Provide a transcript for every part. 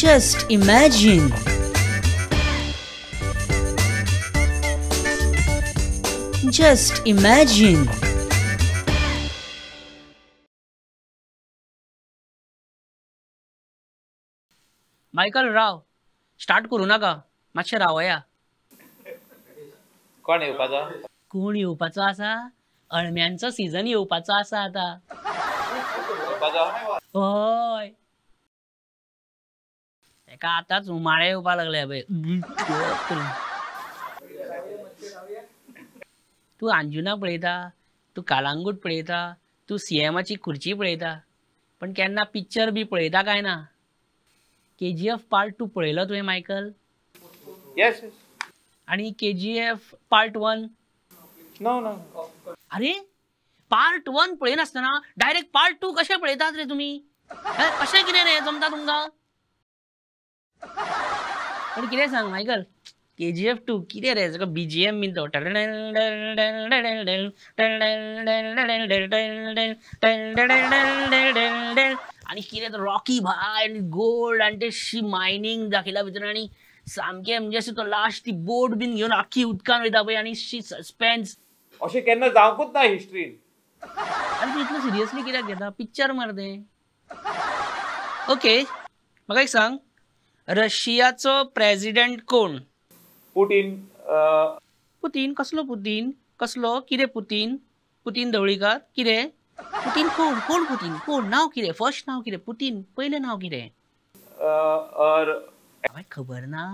Just imagine. Just imagine. Michael राव start करू नाका मातशें रावया. कोण येवपाचो? कोण येवपाचो आसा? अळम्यांचो सीझन येवपाचो आसा आता. हय एका आतांच हुमाळे येवपा लागले पळय. तू अंजुना पळयता, तू कालांगूट पळयता, तू सीएमाची खुर्ची पळयता, पण केन्ना पिक्चर बी पळयता काय ना? KGF पार्ट 2 पळयलो तुवें मायकल? येस. आणि KGF पार्ट 1? No no. अरे पार्ट 1 पळयनासतना डायरेक्ट पार्ट 2 कशें पळयतात रे तुमी? कशें कितें रे जमता तुमकां? पण कितें सांग मायकल, KGF 2 कितें रे सगळो BGM बीन तो आणि कितें तो रॉकी भाय आनी गोल्ड आनी ते मायनिंग दाखयला भितर आनी सामकें म्हणजे अशें तो लास्ट ती बोट बीन घेवन आख्खी उदकान वयता पळय आनी सस्पेन्स. अशें केन्ना जावंकूच ना हिस्ट्रीन. आनी तूं इतलो सिरियसली कित्याक घेता? पिक्चर मरे तें. ओके म्हाका एक सांग, रशियाचो प्रेसिडेंट कोण? पुटीन. पुतीन? कसलो पुतीन? कसलो कितें पुतीन? पुतीन धवळीकार कितें? पुतीन कोण? कोण पुतीन? कोण नांव कितें? फर्स्ट नांव कितें? पुतीन पयलें नांव कितें? म्हाका खबर ना.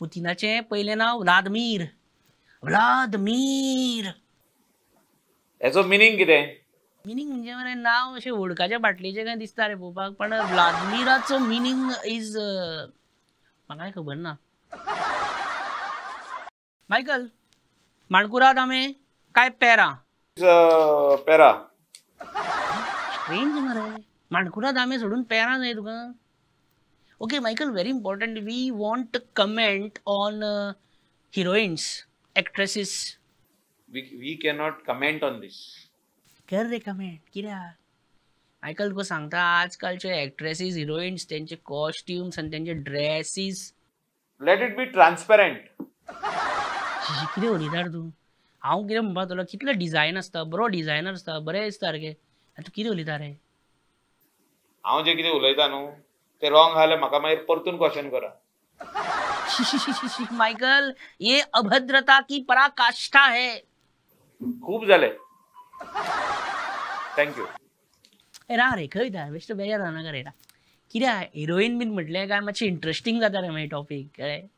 पुतिनाचें पयलें नांव व्लादिमीर. व्लादिमीर. हेचो मिनींग कितें? मिनींग म्हणजे मरे नांव अशें उदकाच्या बाटलेचें काय दिसता रे पळोवपाक, पण व्लादिमिराचो मिनींग इज म्हाकाय खबर ना. मायकल, माणकुराद आमे काय पेरा? पेरा. स्ट्रेंज मरे, माणकुराद आमे सोडून पेरा जाय तुका? Okay Michael, very important, we want comment on heroines, actresses. We cannot comment on this. कर रे कमेंट कित्याक? मायकल तुका सांगता, आजकालचे एक्ट्रेसीस हिरोइन्स तेंचे कॉस्ट्युम्स आनी तेंचे dresses. Let it be transparent. कितें उलयता रे तूं? हांव कितें म्हणपा लागलो, कितलो डिझायन आसता, बरो डिझायनर आसता, बरें दिसता सारकें. तूं कितें उलयता रे? हांव जें कितें उलयता न्हू तें रॉंग आहा जाल्यार म्हाका मागीर परतून क्वेश्चन करा. मायकल, ये अभद्रता की पराकाष्ठा है. खूब जालें. थँक्यू. रा रे खंय था बेश्टो बेजार जावनाका रे. कित्याक हिरोईन बीन म्हटलें काय मातशें इंट्रस्टींग जाता रे मागीर टॉपीक कळ्ळें?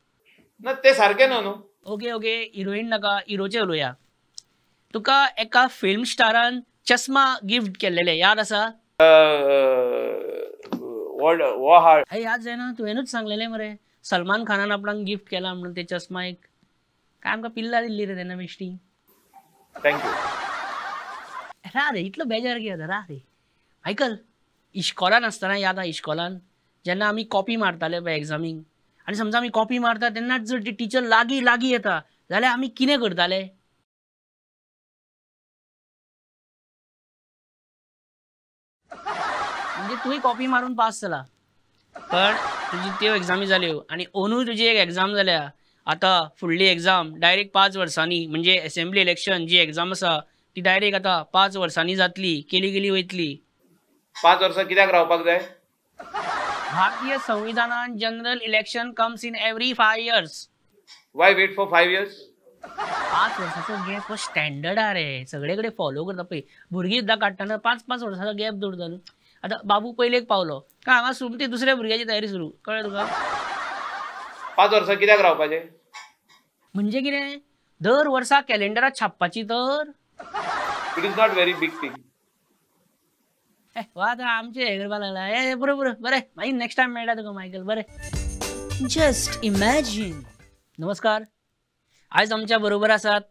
ना तें सारकें न्हू. ओके ओके, हिरोईन नाका, हिरोचें उलोवया. तुका एका फिल्म स्टारान चस्मा गिफ्ट केल्लेले याद आसा? हे याद जायना? तुवेंनूच सांगलेलें मरे, सलमान खानान आपणाक गिफ्ट केला म्हणून ते चस्मा एक. काय आमकां पिल्ला दिल्ली रे तेन्ना बेश्टी. थँक्यू. रा रे, इतलो बेजार कित्याक रा रे. मायकल, इश्कॉलान आसतना याद आहा इश्कॉलान जेन्ना आमी कॉपी मारताले पळय एग्जामीक, आनी समजा आमी कॉपी मारता तेन्नाच जर ती टिचर लागीं येता जाल्यार आमी कितें करताले? म्हणजे तुवें कॉपी मारून पास जाला, पण तुजी त्यो एग्जामी जाल्यो आनी अंदूय तुजी एक एग्जाम जाल्या. आतां फुडली एग्जाम डायरेक्ट 5 वर्सांनी, म्हणजे असेंब्ली इलेक्शन जी एग्जाम आसा ती डायरेक्ट आतां 5 वर्सांनी जातली, केली वयतली. 5 वर्सां कित्याक रावपाक जाय? भारतीय संविधानान general election comes in every 5 years. Why wait for 5 years? 5 वर्साचो गॅप हो स्टँडर्ड आहा रे, सगळे कडेन फॉलो करता पळय. भुरगीं सुद्दां काडटना 5-5 वर्साचो गॅप दवरता न्हू. आतां बाबू पयलेक पावलो काय हांगा सुमती दुसऱ्या भुरग्याची तयारी सुरू, कळ्ळें तुका? 5 वर्सां कित्याक रावपाचें? म्हणजे कितें? दर वर्सा कॅलेंडरात छापपाची तर. It is not very big thing. वा आतां आमचें हें करपाक लागला. बरोबर बरें, मागीर नेक्स्ट टायम मेळटा तुका मायकल. बरें. Just imagine. नमस्कार, आज आमच्या बरोबर आसात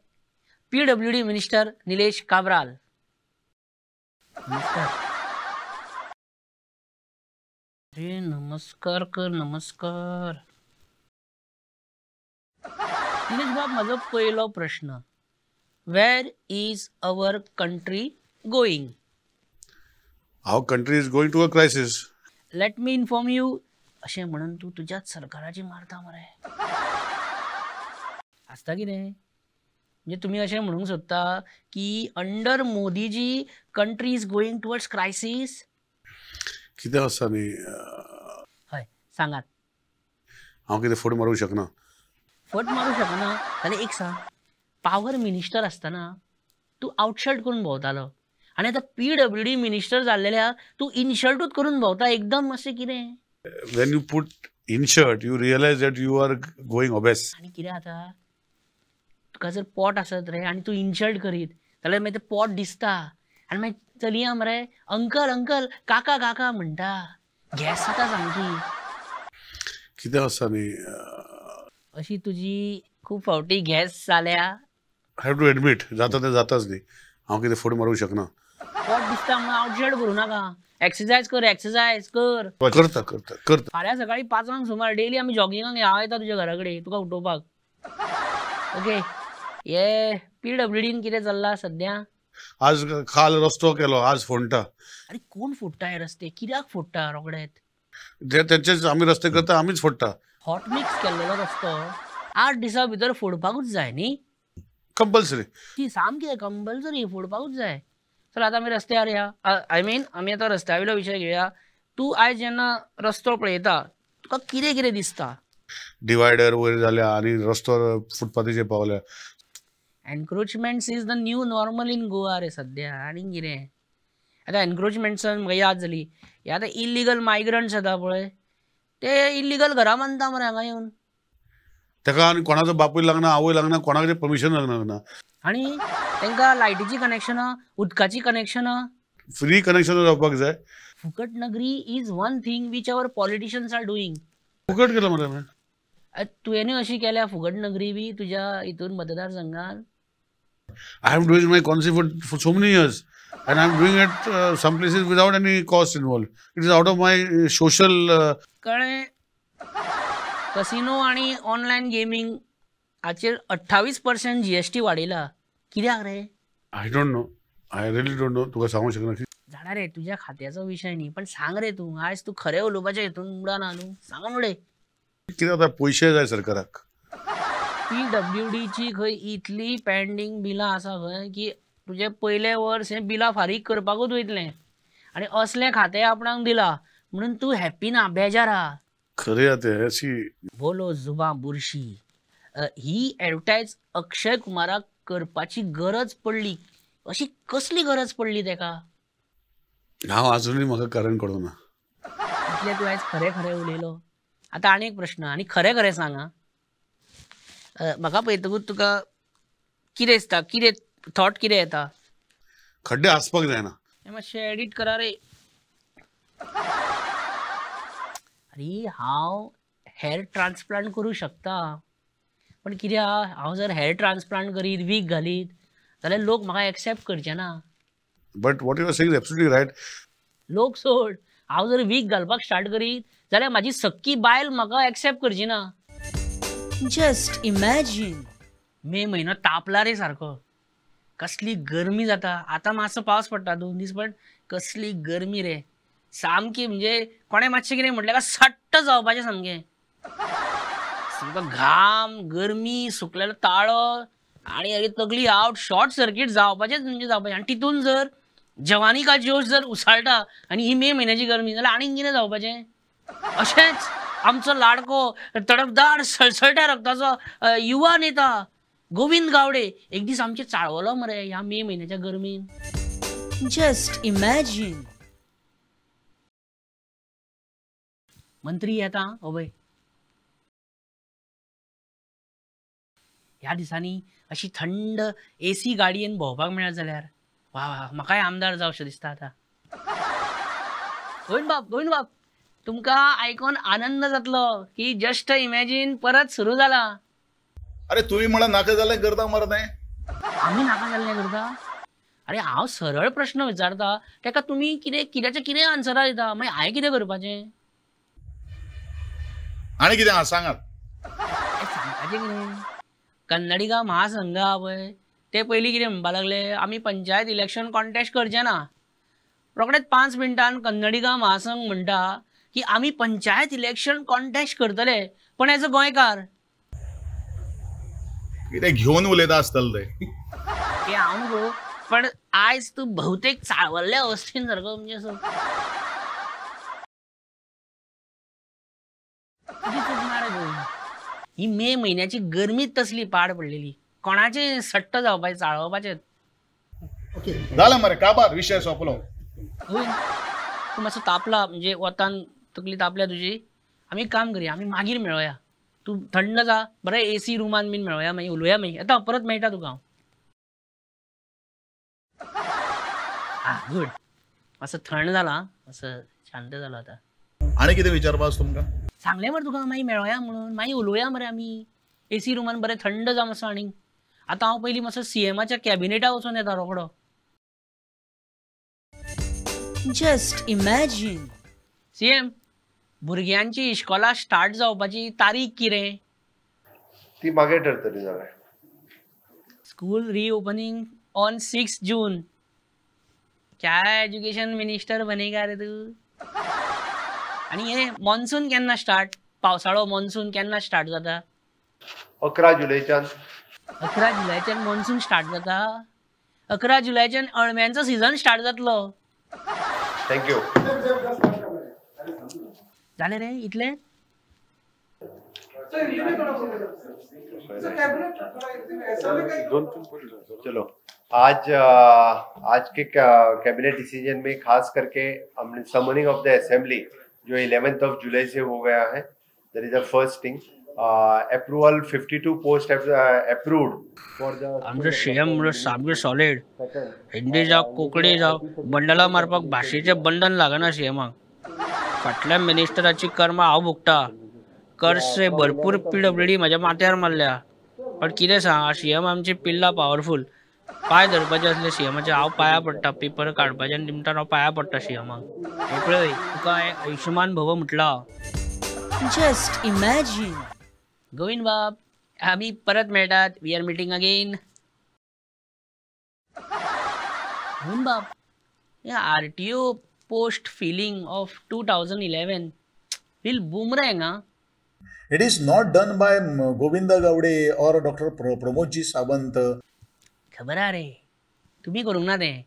PWD मिनिस्टर निलेश काब्राल. नमस्कार. अरे नमस्कार कर, नमस्कार. निलेश बाब, माझा पहिलो प्रश्न, where is our country going? Our country is going to a crisis. Let me inform you, अशें म्हणून तूं तुज्याच सरकाराची मारता मरे. आसता कितें म्हणजे तुमी अशें म्हणूंक सोदता की under Modiji country is going towards crisis. कितें आसा न्ही, हय सांगात. हांव कितें फट मारूंक शकना. फट मारूंक शकना जाल्यार एक सांग, पावर मिनिस्टर आसतना तूं आउटशर्ट करून भोंवतालो आनी आतां PWD मिनिस्टर जाल्लेल्या तूं इनशर्टूच करून भोंवता एकदम अशें कितें. When you put in shirt you realise that you are going obese. आनी कितें जाता, तुका जर पोट आसत रे आनी तूं इनशर्ट करीत जाल्यार मागीर तें पोट दिसता आनी मागीर चलयां मरे अंकल अंकल काका काका म्हणटा. गॅस जाता सामकी. कितें आसा न्ही, अशी तुजी खूब फावटी गॅस जाल्या. आय हॅव टू एडमीट जाता तें जाताच न्ही. हांव कितें फट मारूंक शकना. पोट दिसता म्हणून आउटशर्ट करूं नाका. एक्सरसायज कर एक्सरसायज कर. करता करता करता. फाल्यां सकाळी 5 सुमार डेली आमी जॉगिंगाक हांव येता तुज्या घरा कडेन तुका उठोवपाक. ओके. हे PWDन कितें चल्लां सद्या. आज काल रस्तो केलो, आज फोडटा. अरे कोण फोडटा हे रस्ते, कित्याक फोडटा रोखडेच. तेंचेच आमी रस्ते करता, आमीच फोडटा. हॉट मिक्स केल्लो रस्तो 8 दिसां भितर फोडपाकूच जाय न्ही. कंपल्सरी. ती सामकी कंपल्सरी फोडपाकूच जाय. चल आतां आमी रस्त्यार या. आय मीन आमी आतां रस्त्या वयलो विशय घेवया. तूं आयज जेन्ना रस्तो पळयता तुका कितें कितें दिसता. डिवायडर वयर जाल्या आनी रस्तो फुटपाथीचेर पावल्या. Encroachments is the new normal in Goa रे सद्या. आनी कितें आतां एनक्रोचमेंट्सान म्हाका याद जाली, हे आतां इल्लिगल मायग्रंट्स येता पळय ते इल्लिगल घरां बांदता मरे हांगा येवन. तेका आनी कोणाचो बापूय लागना, आवय लागना, कोणाकडेन परमिशन लागना. आनी तांकां लायटीची कनेक्शनां, उदकाची कनेक्शनां, फ्री कनेक्शन जावपाक जाय. फुकट नगरी is one thing which our politicians are doing. फुकट केला मरे. तुवेंनी अशी केल्या फुकट नगरी बी तुज्या हितून मतदारसंघात. I am doing my concept for so many years and I am doing it some places without any cost involved. It is out of my social. कळ्ळें. कसिनो आनी ऑनलायन गेमींग हाचेर 28% GST वाडयला. कित्याक रे. I don't know. I really don't know. तुका सांगूंक शकना. जाणा रे तुज्या खात्याचो विशय न्ही पण सांग रे तूं आयज तूं खरें उलोवपाचें हितून उडाना न्हू. सांग मुडे. कितें जाता, पयशे जाय सरकाराक. PWDची खंय इतली पेंडींग बिलां आसा खंय की तुजे पयले वर्स हें बिलां फारीक करपाकूच वयतलें आनी असलें खातें आपणाक दिलां म्हणून तूं हॅप्पी ना, बेजार आहा. खरें आतां अशी बोलो जुबा बुरशी. ही एडवर्टायज अक्षय कुमाराक करपाची गरज पडली. अशी कसली गरज पडली तेका. हांव आजुनूय म्हाका कारण कळना. इतलें तूं आयज खरें खरें उलयलो. आतां आनी एक प्रश्न आनी खरें खरें सांग आं. म्हाका पळयतकूच तुका कितें दिसता, कितें थॉट कितें येता. खड्डे आसपाक जायना. हें मातशें एडीट करा रे. अरे हांव हेअर ट्रान्सप्लांट करूं शकता पण कित्याक हांव जर हेअर ट्रान्सप्लांट करीत वीक घालीत जाल्यार लोक म्हाका एक्सेप्ट करचे ना. But what you are saying is absolutely right. लोक सोड, हांव जर वीक घालपाक स्टार्ट करीत जाल्यार म्हाजी सक्की बायल म्हाका एक्सेप्ट करची ना. Just imagine. मे म्हयनो तापला रे सारको. कसली गरमी जाता. आतां मातसो पावस पडटा 2 दीस पण कसली गरमी रे सामकी. म्हणजे कोणें मातशें कितें म्हटलें का सट्ट जावपाचें सामकें. सामको घाम, गरमी, सुकलेलो ताळो आनी तगली आवट शॉर्ट सर्किट जावपाचेंच म्हणजे जावपाचें. आनी तितून जर जवानी का जोश जर उसाळटा आनी ही मे म्हयन्याची गरमी जाल्यार आनीक कितें जावपाचें. अशेंच आमचो लाडको तडफदार सळसळट्या रक्ताचो युवा नेता गोविंद गावडे एक दीस आमचे चाळवलो मरे ह्या मे म्हयन्याच्या गरमीन. Just imagine. मंत्री येता अभय. ह्या दिसांनी अशी थंड AC गाडयेन भोंवपाक मेळत जाल्यार वा वा म्हाकाय आमदार जावचें दिसता आतां. गोविंद बाब तुमकां आयकून आनंद जातलो की जस्ट इमॅजिन परत सुरू जाला. अरे तुम्ही मला नाका जाल्लें करता मरे तें. आमी नाका जाल्लें करता. अरे हांव सरळ प्रश्न विचारता तेका तुमी कित्याचें कितें आन्सरां दिता मागीर हांवें कितें करपाचें. आनी कितें आहा सांगात. सांगपाचें कितें. कन्नडिगा महासंघ आहा पळय ते पयलीं कितें म्हणपाक लागले आमी पंचायत इलेक्शन कॉन्टेस्ट करचे ना. रोखडेच 5 मिनटान कन्नडिगा महासंघ म्हणटा की आम्ही पंचायत इलेक्शन कॉन्टेस्ट करतले पण एज अ गोंयकार. कितें घेवन उलयता आसतले ते हांव न्हू पण आयज तूं भोवतेक चाळवल्ल्या अवस्थेन सारको म्हणजे असो तुजी चूक ना रे गोविंद. ही मे म्हयन्याची गरमीच तसली पाड पडलेली. कोणाचे सट्ट जावपाचें चाळोवपाचें. जालें मरे काबार विशय सोंपलो. गोविंद तूं मातसो तापला म्हणजे वतान तकली तापल्या तुजी. आमी एक काम करया आमी मागीर मेळोया. तूं थंड जा बरें AC रुमान बीन मेळोया मागीर उलोवया मागीर. येता परत मेळटा तुका हांव. गुड. असं थंड जाला असं शांत जाला आता. आनी कितें विचारपा आसा तुमकां? सांगलें मरे तुका मागीर मेळोया म्हणून मागीर उलोवया मरे आमी. AC रुमान बरें थंड जा मातसो आनीक. आतां हांव पयलीं मातसो CMच्या कॅबिनेटाक वचून येता रोखडो. Just imagine. CM भुरग्यांची इश्कोला स्टार्ट जावपाची तारीख कितें? ती मागीर ठरतली जाल्यार. स्कूल रिओपनिंग ऑन 6 जून. क्या एज्युकेशन मिनिस्टर बनेगा रे तू? आणि हे मॉन्सून केन्ना स्टार्ट? पावसाळो मॉन्सून केन्ना स्टार्ट जाता? 11 जुलैच्यान. 11 जुलैच्यान मॉन्सून स्टार्ट जाता. 11 जुलैच्यान अळम्यांचो सीझन स्टार्ट जातलो. थँक्यू. जालें रे इतलें? चलो आज के कैबिनेट डिसीजन में खास करके हमने समनिंग ऑफ द असेंबली जो 11th ऑफ जुलाई से हो गया है. That is the first thing. Approval 52 post approved for the. आमचो CM म्हणून सामकें सॉलिड. हिंदी जावं कोंकणी जावं बंडला मारपाक भाशेचें बंधन लागना CMक. फाटल्या मिनिस्टराची कर्मां हांव भोगता. कर्से भरपूर PWD म्हाज्या माथ्यार मारल्या. पण कितें सांग CM आमची पिल्ला पावरफूल. पाय धरपाचे असले CMचे हांव पाया पडटा. पेपर काडपाच्या निमतान हांव पाया पडटा CMक. हे पळय तुका आयुष्यमान भव म्हटला. Just imagine. गोविंद बाब आम्ही परत मेळटात. We are meeting again. Govind बाब RTO post filling of 2011 will boomerang. It is not done by Govind Gawade और डॉक्टर प्रमोदजी सावंत. खबर आहे रे तुम्ही करूंक ना तें.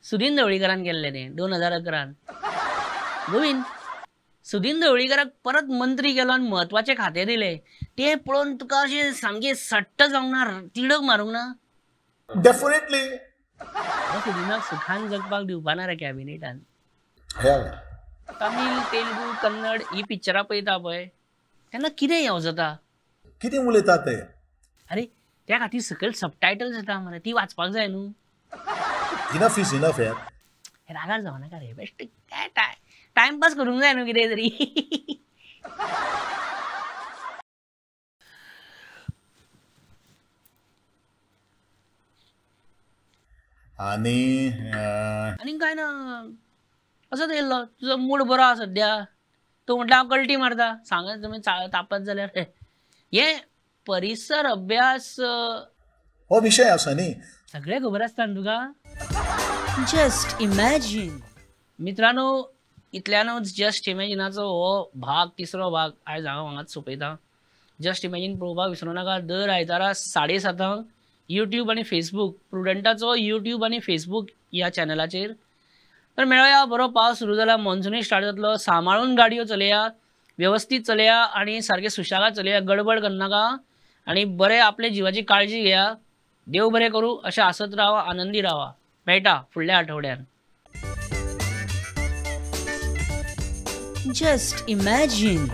सुदीन ढवळीकरान केल्लें तें 2011. गोविंद सुदीन ढवळीकराक परत मंत्री केलो आनी म्हत्वाचे खाते दिले. ते पळोवन तुका अशें सामकें सट्ट जावंक ना तिडक मारूंक ना? डेफिनेटली. सुदीनाक सुखान जगपाक दिवपा ना रे कॅबिनेटान. तमीळ तेलुगू कन्नड ही पिक्चरां पळयता पळय तेन्ना कितें हें जाता? कितें उलयता ते? अरे त्या खातीर सकयल सबटायटल्स येता मरे ती वाचपाक जाय न्हू. इनफ इज इनफ यार. रागार जावं नाका रे बेस्ट. काय टाइमपास करूंक जाय न्हू कितें तरी. आनी काय ना असोच येयल्लो. तुजो मूड बरो आसा सद्या. तूं म्हटल्यार हांव कल्टी मारता. सांगत तुमी तापत जाल्यार हे परिसर अभ्यास हो विशय आसा न्ही. सगळें खबर आसता न्ही तुका. Just imagine. मित्रांनो इतल्यानूच जस्ट इमॅजिनाचो हो भाग 3रो भाग आयज हांव हांगाच सोंपयता. जस्ट इमॅजिन पळोवपाक विसरूं नाका. दर आयतारा 7:30 यूट्यूब आनी फेसबूक प्रुडंटाचो यूट्यूब आनी फेसबूक ह्या चॅनलाचेर. तर मेळोया. बरो पावस सुरू जाला. मॉन्सूनय स्टार्ट जातलो. सांबाळून गाडयो चलया. व्यवस्थीत चलया आनी सारकें सुशेगाद चलया. गडबड करनाका आनी बरें आपले जिवाची काळजी घेया. देव बरें करूं. अशें आसत रावा. आनंदी रावा. मेळटा फुडल्या आठवड्यान. Just imagine.